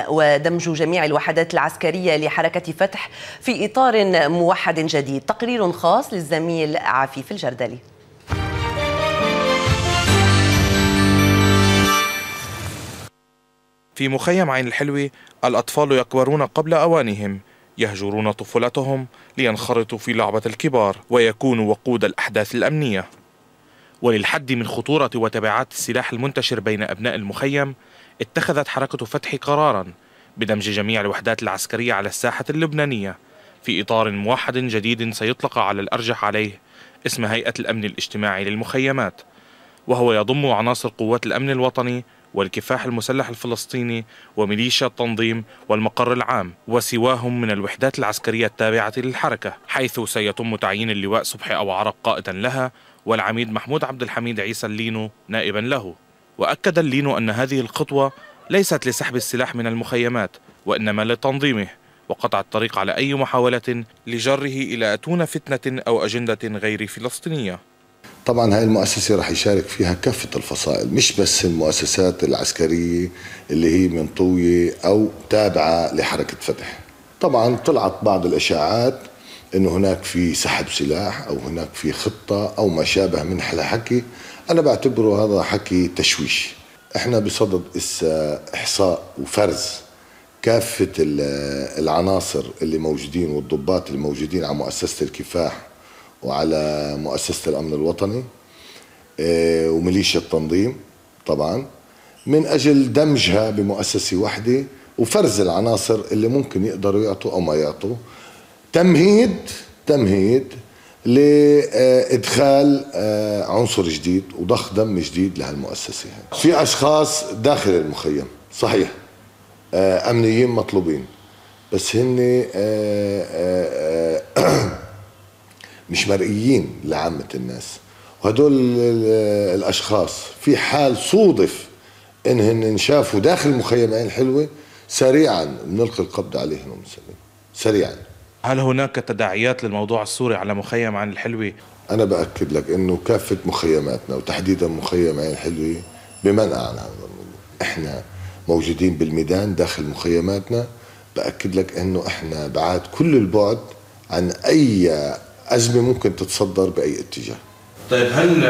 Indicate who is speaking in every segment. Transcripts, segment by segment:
Speaker 1: ودمج جميع الوحدات العسكرية لحركة فتح في إطار موحد جديد. تقرير خاص للزميل عفيف الجردلي.
Speaker 2: في مخيم عين الحلوة الأطفال يكبرون قبل أوانهم، يهجرون طفولتهم لينخرطوا في لعبة الكبار ويكونوا وقود الأحداث الأمنية. وللحد من خطورة وتبعات السلاح المنتشر بين أبناء المخيم، اتخذت حركة فتح قراراً بدمج جميع الوحدات العسكرية على الساحة اللبنانية في إطار موحد جديد سيطلق على الأرجح عليه اسم هيئة الأمن الاجتماعي للمخيمات، وهو يضم عناصر قوات الأمن الوطني والكفاح المسلح الفلسطيني وميليشيا التنظيم والمقر العام وسواهم من الوحدات العسكرية التابعة للحركة، حيث سيتم تعيين اللواء صبحي أبو عرق قائدا لها والعميد محمود عبد الحميد عيسى اللينو نائبا له. وأكد اللينو أن هذه الخطوة ليست لسحب السلاح من المخيمات وإنما لتنظيمه وقطع الطريق على أي محاولة لجره إلى أتون فتنة أو أجندة غير فلسطينية.
Speaker 3: طبعا هاي المؤسسة رح يشارك فيها كافة الفصائل، مش بس المؤسسات العسكرية اللي هي منطوية أو تابعة لحركة فتح. طبعا طلعت بعض الإشاعات إنه هناك في سحب سلاح أو هناك في خطة أو ما شابه من حكي. أنا بعتبره هذا حكي تشويش. إحنا بصدد إحصاء وفرز كافة العناصر اللي موجودين والضباط اللي موجودين على مؤسسة الكفاح وعلى مؤسسة الأمن الوطني وميليشيا التنظيم طبعا، من أجل دمجها بمؤسسة واحدة وفرز العناصر اللي ممكن يقدروا يعطوا أو ما يعطوا، تمهيد لإدخال عنصر جديد وضخ دم جديد لهالمؤسسة. في أشخاص داخل المخيم صحيح أمنيين مطلوبين، بس هن مش مرئيين لعامة الناس، وهدول الأشخاص في حال صودف إنهن انشافوا داخل مخيم عين الحلوة سريعا بنلقي القبض عليهم ومسلم سريعا.
Speaker 2: هل هناك تداعيات للموضوع السوري على مخيم عين الحلوة؟
Speaker 3: أنا بأكد لك إنه كافة مخيماتنا وتحديدا مخيم عين الحلوة بمنع عن هذا الموضوع. إحنا موجودين بالميدان داخل مخيماتنا، بأكد لك إنه إحنا بعاد كل البعد عن أي أزمة ممكن تتصدر بأي اتجاه.
Speaker 2: طيب هل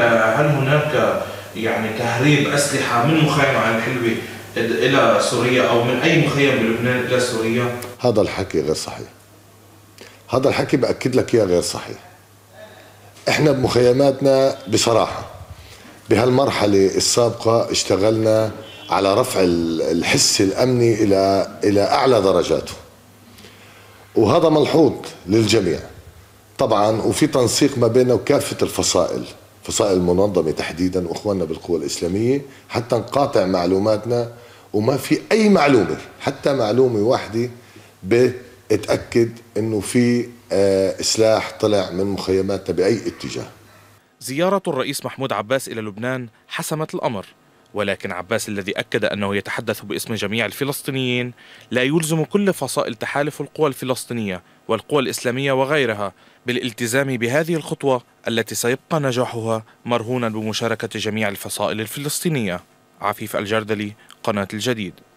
Speaker 2: هناك يعني تهريب أسلحة من مخيم عين الحلوة إلى سوريا أو من أي مخيم بلبنان إلى سوريا؟
Speaker 3: هذا الحكي غير صحيح. هذا الحكي بأكد لك إياه غير صحيح. إحنا بمخيماتنا بصراحة بهالمرحلة السابقة اشتغلنا على رفع الحس الأمني إلى أعلى درجاته، وهذا ملحوظ للجميع طبعا، وفي تنسيق ما بيننا وكافة الفصائل، فصائل المنظمة تحديدا واخواننا بالقوى الإسلامية، حتى نقاطع معلوماتنا وما في أي معلومة حتى معلومة واحدة بتأكد إنه في سلاح طلع من مخيماتنا بأي اتجاه.
Speaker 2: زيارة الرئيس محمود عباس إلى لبنان حسمت الأمر، ولكن عباس الذي أكد أنه يتحدث باسم جميع الفلسطينيين لا يلزم كل فصائل تحالف القوى الفلسطينية والقوى الإسلامية وغيرها بالالتزام بهذه الخطوة التي سيبقى نجاحها مرهونا بمشاركة جميع الفصائل الفلسطينية. عفيف الجردلي، قناة الجديد.